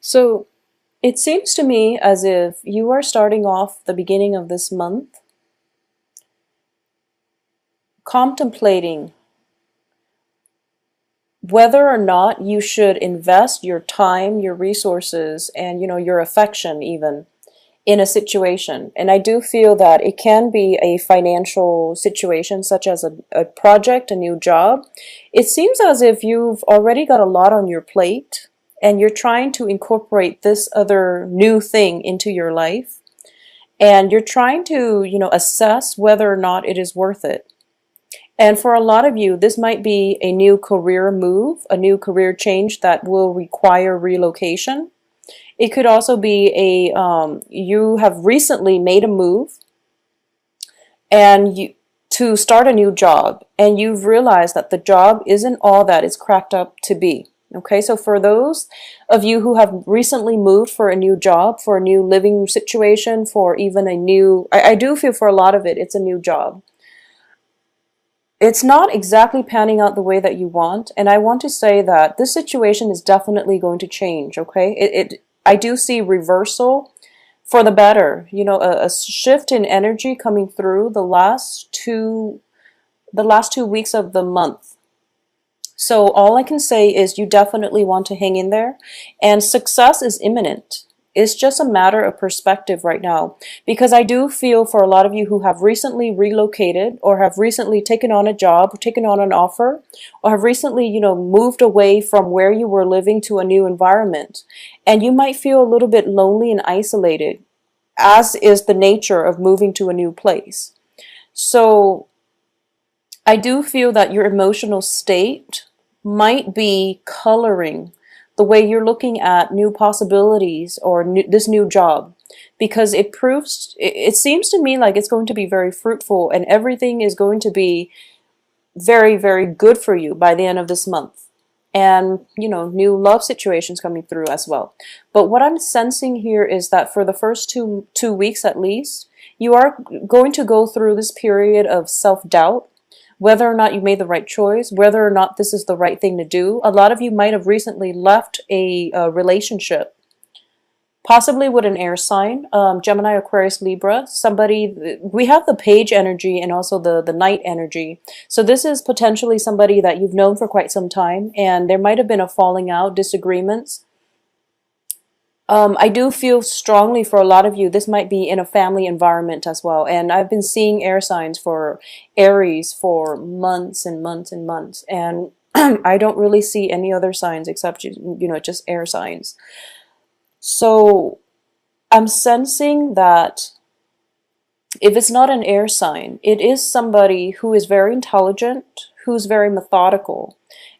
So it seems to me as if you are starting off the beginning of this month contemplating whether or not you should invest your time, your resources, and your affection even in a situation. And I do feel that it can be a financial situation such as a project, a new job. It seems as if you've already got a lot on your plate and you're trying to incorporate this other new thing into your life, and you're trying to assess whether or not it is worth it. And for a lot of you, this might be a new career move, a new career change that will require relocation. It could also be you have recently made a move and to start a new job, and you've realized that the job isn't all that it's cracked up to be. Okay, so for those of you who have recently moved for a new job, for a new living situation, for even a new, I do feel for a lot of it, it's a new job. It's not exactly panning out the way that you want, and I want to say that this situation is definitely going to change, okay? I do see reversal for the better, a shift in energy coming through the last two weeks of the month. So all I can say is you definitely want to hang in there, and success is imminent. It's just a matter of perspective right now, because I do feel for a lot of you who have recently relocated or have recently taken on a job, or taken on an offer, or have recently, moved away from where you were living to a new environment. And you might feel a little bit lonely and isolated, as is the nature of moving to a new place. So I do feel that your emotional state might be coloring the way you're looking at new possibilities or this new job, because it seems to me like it's going to be very fruitful and everything is going to be very, very good for you by the end of this month. And, new love situations coming through as well. But what I'm sensing here is that for the first two weeks at least, you are going to go through this period of self-doubt, whether or not you made the right choice, whether or not this is the right thing to do. A lot of you might have recently left a relationship, possibly with an air sign, Gemini, Aquarius, Libra. Somebody, we have the page energy and also the knight energy. So this is potentially somebody that you've known for quite some time, and there might have been a falling out, disagreements. I do feel strongly for a lot of you, this might be in a family environment as well. And I've been seeing air signs for Aries for months and months and months. And I don't really see any other signs except, just air signs. So I'm sensing that if it's not an air sign, it is somebody who is very intelligent, who's very methodical,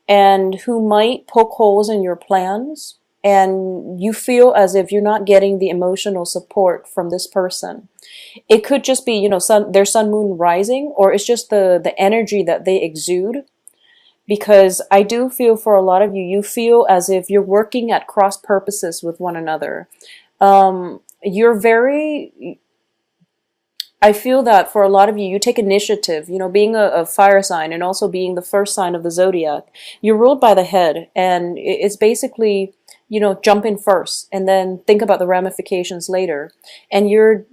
and who might poke holes in your plans, and you feel as if you're not getting the emotional support from this person. It could just be, their sun, moon, rising, or it's just the energy that they exude. Because I do feel for a lot of you, you feel as if you're working at cross purposes with one another. You're very, I feel that for a lot of you, you take initiative, being a fire sign and also being the first sign of the zodiac. You're ruled by the head, and it's basically, jump in first and then think about the ramifications later. And you're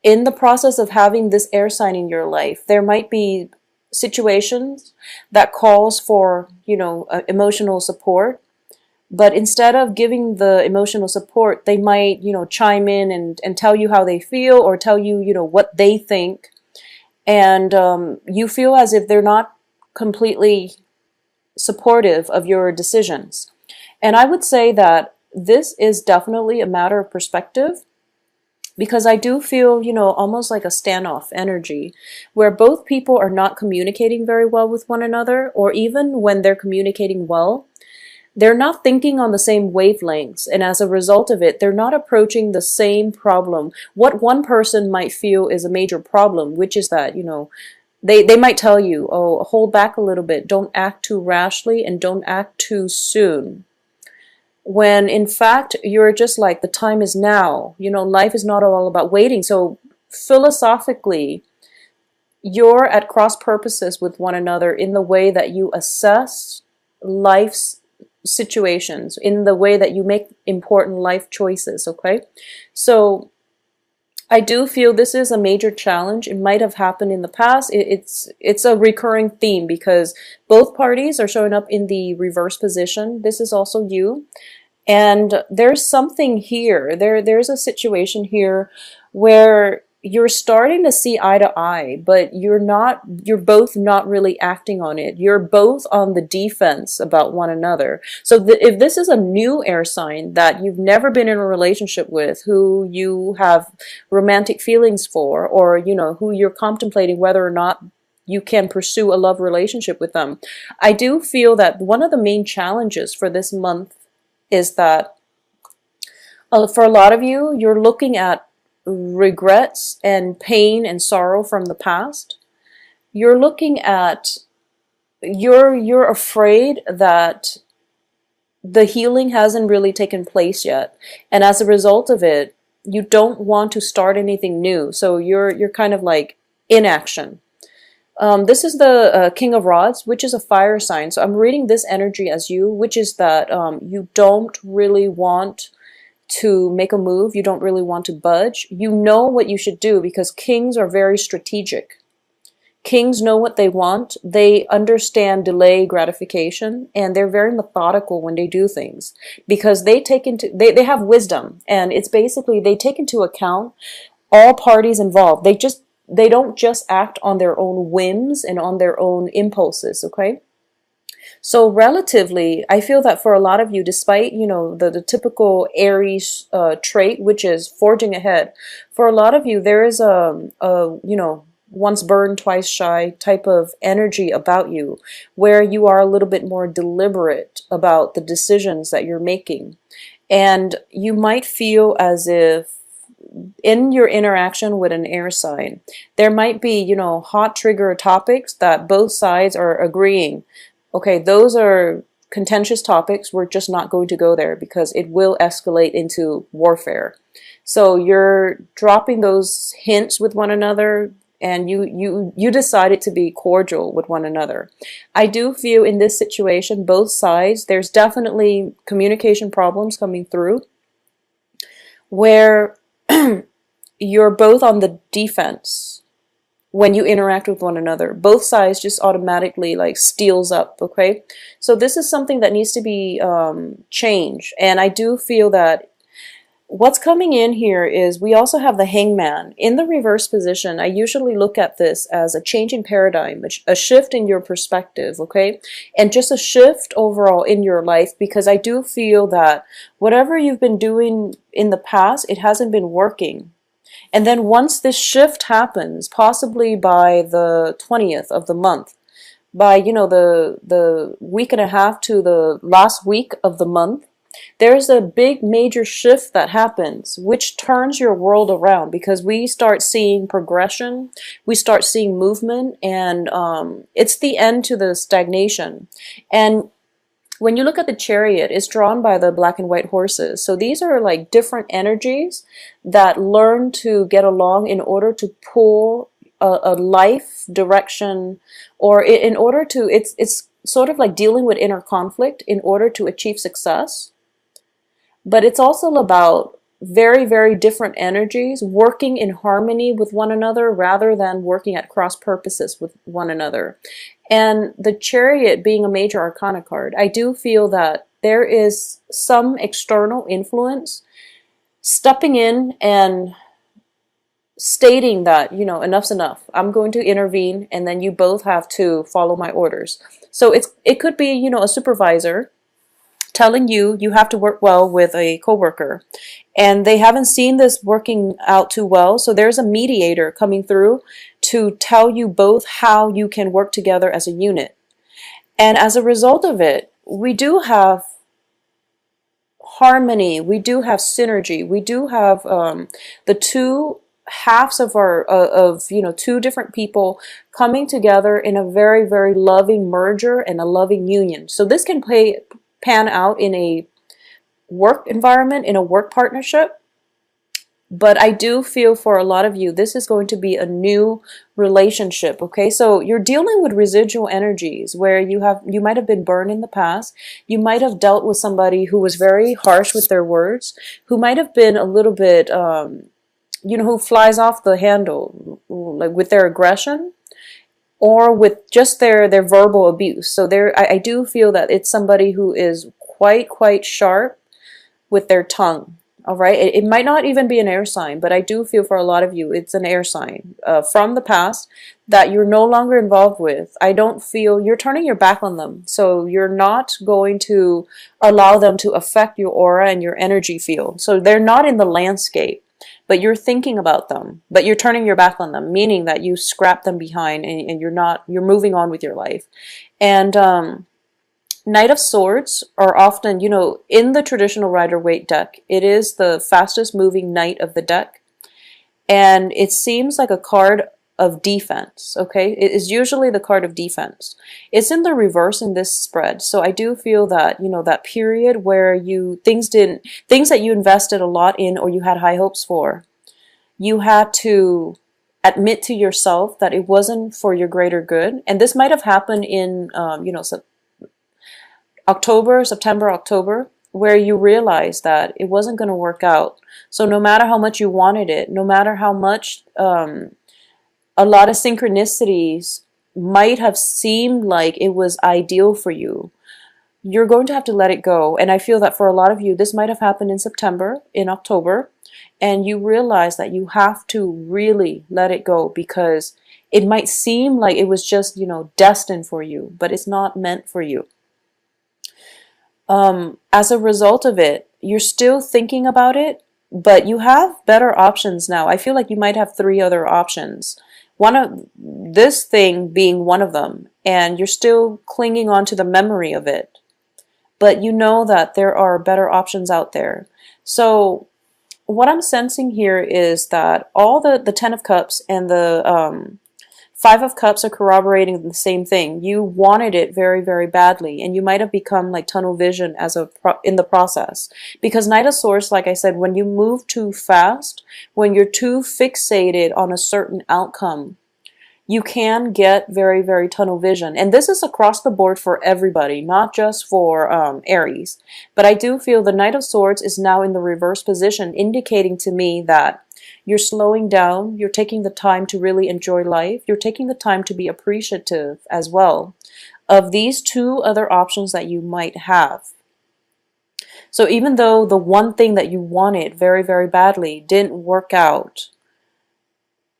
in the process of having this air sign in your life. There might be situations that calls for, emotional support. But instead of giving the emotional support, they might, chime in and tell you how they feel, or tell you, what they think. And you feel as if they're not completely supportive of your decisions. And I would say that this is definitely a matter of perspective, because I do feel, almost like a standoff energy where both people are not communicating very well with one another, or even when they're communicating well, they're not thinking on the same wavelengths, and as a result of it, they're not approaching the same problem. What one person might feel is a major problem, which is that, they might tell you, oh, hold back a little bit, don't act too rashly, and don't act too soon. When in fact, you're just like, the time is now. Life is not all about waiting. So philosophically, you're at cross purposes with one another in the way that you assess life's situations, in the way that you make important life choices, okay? So I do feel this is a major challenge. It might have happened in the past. It's a recurring theme because both parties are showing up in the reverse position. This is also you. And there's something here. There's a situation here where you're starting to see eye to eye, but you're both not really acting on it. You're both on the defense about one another. So if this is a new air sign that you've never been in a relationship with, who you have romantic feelings for, or who you're contemplating whether or not you can pursue a love relationship with them, I do feel that one of the main challenges for this month is that for a lot of you, you're looking at regrets and pain and sorrow from the past. You're looking at, you're afraid that the healing hasn't really taken place yet. And as a result of it, you don't want to start anything new. So you're kind of like inaction. This is the King of Rods, which is a fire sign. So I'm reading this energy as you, which is that you don't really want to make a move. You don't really want to budge. You know what you should do because kings are very strategic. Kings know what they want. They understand delay gratification, and they're very methodical when they do things because they they have wisdom, and it's basically they take into account all parties involved. They don't just act on their own whims and on their own impulses, okay? So relatively, I feel that for a lot of you, despite, the typical Aries trait, which is forging ahead, for a lot of you, there is once burned, twice shy type of energy about you, where you are a little bit more deliberate about the decisions that you're making. And you might feel as if in your interaction with an air sign, there might be, hot trigger topics that both sides are agreeing. Okay, those are contentious topics. We're just not going to go there because it will escalate into warfare. So you're dropping those hints with one another, and you decided to be cordial with one another. I do feel in this situation, both sides, there's definitely communication problems coming through where you're both on the defense when you interact with one another. Both sides just automatically like steals up, okay? So this is something that needs to be changed. And I do feel that what's coming in here is we also have the Hangman. In the reverse position, I usually look at this as a change in paradigm, a shift in your perspective, okay? And just a shift overall in your life, because I do feel that whatever you've been doing in the past, it hasn't been working. And then once this shift happens, possibly by the 20th of the month, by, the week and a half to the last week of the month, there's a big major shift that happens, which turns your world around because we start seeing progression, we start seeing movement, and it's the end to the stagnation. And when you look at the Chariot, it's drawn by the black and white horses. So these are like different energies that learn to get along in order to pull a life direction, or in order to, it's sort of like dealing with inner conflict in order to achieve success. But it's also about very, very different energies working in harmony with one another rather than working at cross purposes with one another. And the Chariot being a major arcana card, I do feel that there is some external influence stepping in and stating that, enough's enough. I'm going to intervene, and then you both have to follow my orders. So it could be, a supervisor telling you have to work well with a coworker, and they haven't seen this working out too well. So there's a mediator coming through to tell you both how you can work together as a unit. And as a result of it, we do have harmony, we do have synergy, we do have the two halves of our two different people coming together in a very, very loving merger and a loving union. So this can pan out in a work environment, in a work partnership, But I do feel for a lot of you, this is going to be a new relationship, okay? So you're dealing with residual energies where you might have been burned in the past. You might have dealt with somebody who was very harsh with their words, who might have been a little bit, who flies off the handle, like with their aggression or with just their verbal abuse. So I do feel that it's somebody who is quite sharp with their tongue. All right. It might not even be an air sign, but I do feel for a lot of you, it's an air sign from the past that you're no longer involved with. I don't feel you're turning your back on them. So you're not going to allow them to affect your aura and your energy field. So they're not in the landscape, but you're thinking about them, but you're turning your back on them, meaning that you scrap them behind and you're moving on with your life. And, Knight of Swords are often, in the traditional Rider-Waite deck, it is the fastest moving knight of the deck. And it seems like a card of defense, okay? It is usually the card of defense. It's in the reverse in this spread. So I do feel that, that period where things that you invested a lot in or you had high hopes for, you had to admit to yourself that it wasn't for your greater good. And this might have happened in, September, October, where you realize that it wasn't going to work out. So no matter how much you wanted it, no matter how much a lot of synchronicities might have seemed like it was ideal for you, you're going to have to let it go. And I feel that for a lot of you, this might have happened in September, in October, and you realize that you have to really let it go because it might seem like it was just, destined for you, but it's not meant for you. As a result of it, you're still thinking about it, but you have better options now. I feel like you might have 3 other options. One of this thing being one of them, and you're still clinging on to the memory of it. But you know that there are better options out there. So what I'm sensing here is that all the 10 of Cups and the 5 of Cups are corroborating the same thing. You wanted it very, very badly, and you might have become like tunnel vision in the process. Because Knight of Swords, like I said, when you move too fast, when you're too fixated on a certain outcome, you can get very, very tunnel vision. And this is across the board for everybody, not just for Aries. But I do feel the Knight of Swords is now in the reverse position, indicating to me that you're slowing down, you're taking the time to really enjoy life, you're taking the time to be appreciative as well of these 2 other options that you might have. So even though the one thing that you wanted very, very badly didn't work out,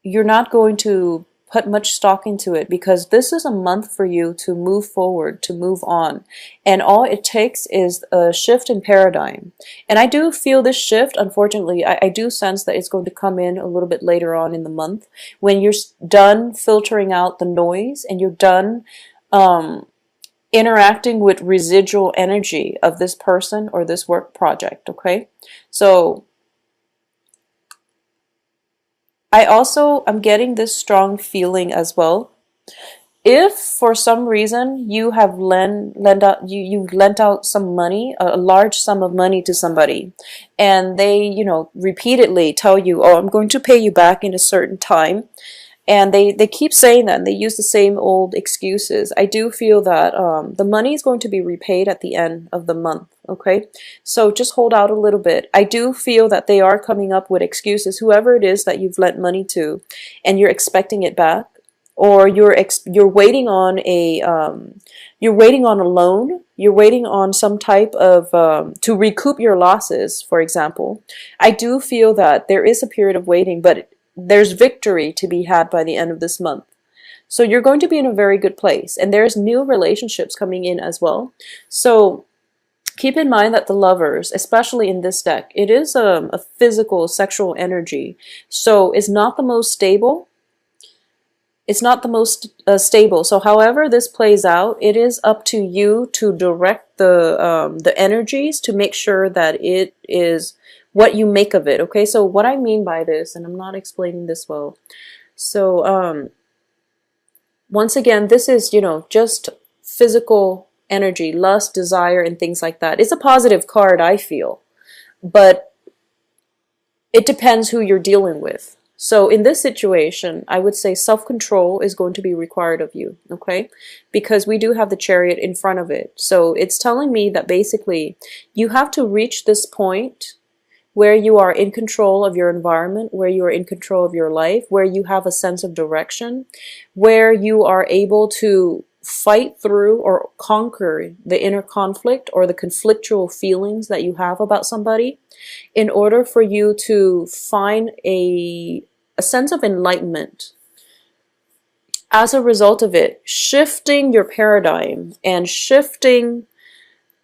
you're not going to put much stock into it because this is a month for you to move forward, to move on. And all it takes is a shift in paradigm. And I do feel this shift, unfortunately, I do sense that it's going to come in a little bit later on in the month when you're done filtering out the noise and you're done interacting with residual energy of this person or this work project, okay? So I'm getting this strong feeling as well. If for some reason you have you've lent out some money, a large sum of money to somebody, and they, repeatedly tell you, oh, I'm going to pay you back in a certain time, and they keep saying that and they use the same old excuses, I do feel that the money is going to be repaid at the end of the month, okay? So just hold out a little bit. I do feel that they are coming up with excuses, whoever it is that you've lent money to, and you're expecting it back, or you're waiting on a loan, you're waiting on some type of to recoup your losses, for example. I do feel that there is a period of waiting, but there's victory to be had by the end of this month. So you're going to be in a very good place, and there's new relationships coming in as well. So keep in mind that the Lovers, especially in this deck, it is a physical, sexual energy. So it's not the most stable. It's not the most stable. So however this plays out, it is up to you to direct the energies to make sure that it is what you make of it. Okay, so what I mean by this, and I'm not explaining this well. So once again, this is, just physical energy, lust, desire, and things like that. It's a positive card, I feel. But It depends who you're dealing with. So in this situation, I would say self-control is going to be required of you, okay? Because we do have the Chariot in front of it. So it's telling me that basically you have to reach this point where you are in control of your environment, where you are in control of your life, where you have a sense of direction, where you are able to fight through or conquer the inner conflict or the conflictual feelings that you have about somebody in order for you to find a sense of enlightenment. As a result of it, shifting your paradigm and shifting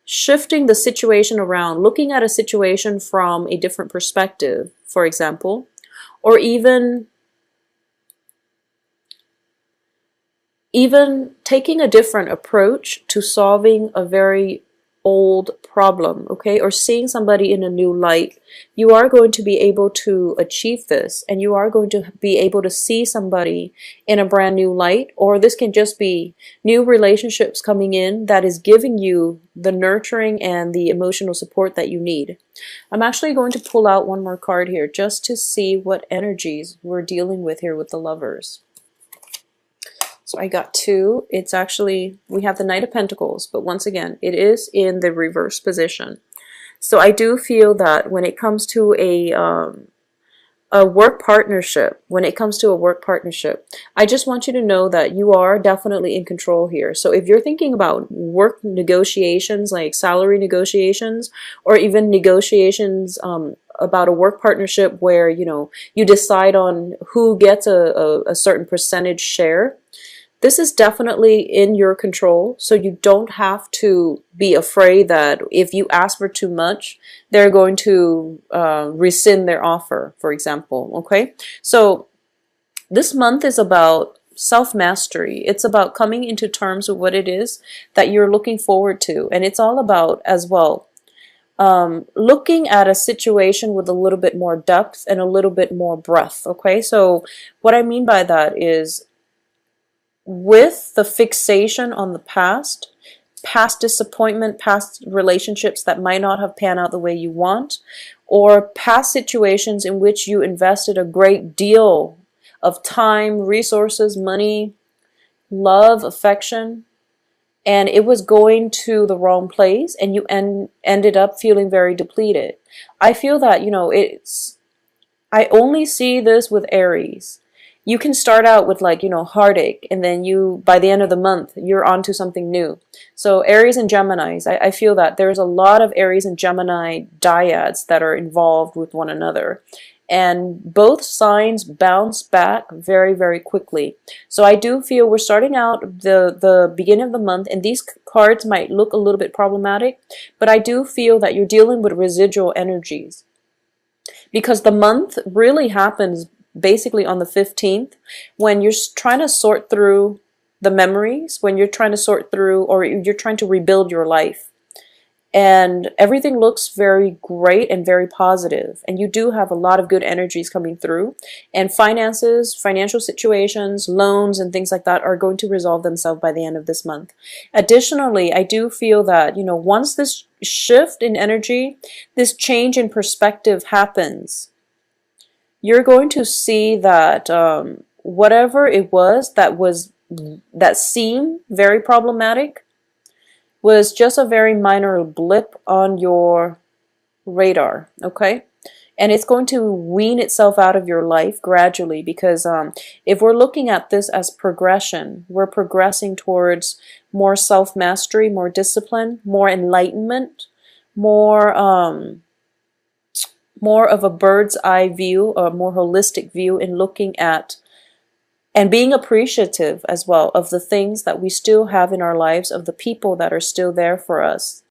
the situation around, looking at a situation from a different perspective, for example, or even taking a different approach to solving a very old problem, okay, or seeing somebody in a new light, you are going to be able to achieve this, and you are going to be able to see somebody in a brand new light, or this can just be new relationships coming in that is giving you the nurturing and the emotional support that you need. I'm actually going to pull out one more card here just to see what energies we're dealing with here with the Lovers. So I got two. It's actually, we have the Knight of Pentacles, but once again, it is in the reverse position. So I do feel that when it comes to a work partnership, I just want you to know that you are definitely in control here. So if you're thinking about work negotiations, like salary negotiations, or even negotiations about a work partnership where, you know, you decide on who gets a certain percentage share, this is definitely in your control, so you don't have to be afraid that if you ask for too much, they're going to rescind their offer, for example, okay? So this month is about self-mastery. It's about coming into terms with what it is that you're looking forward to, and it's all about, as well, looking at a situation with a little bit more depth and a little bit more breadth, okay? So what I mean by that is, with the fixation on the past disappointment, past relationships that might not have panned out the way you want, or past situations in which you invested a great deal of time, resources, money, love, affection, and it was going to the wrong place, and you ended up feeling very depleted. I feel that, you know, I only see this with Aries. You can start out with, like, you know, heartache, and then by the end of the month, you're onto something new. So Aries and Geminis, I feel that there's a lot of Aries and Gemini dyads that are involved with one another. And both signs bounce back very, very quickly. So I do feel we're starting out the beginning of the month, and these cards might look a little bit problematic, but I do feel that you're dealing with residual energies. Because the month really happens basically on the 15th, when you're trying to sort through the memories, when you're trying to sort through, or you're trying to rebuild your life. And everything looks very great and very positive. And you do have a lot of good energies coming through. And finances, financial situations, loans, and things like that are going to resolve themselves by the end of this month. Additionally, I do feel that, you know, once this shift in energy, this change in perspective happens, you're going to see that whatever it was that seemed very problematic was just a very minor blip on your radar, okay? And it's going to wean itself out of your life gradually, because if we're looking at this as progression, we're progressing towards more self-mastery, more discipline, more enlightenment, more of a bird's eye view, or a more holistic view in looking at and being appreciative as well of the things that we still have in our lives, of the people that are still there for us.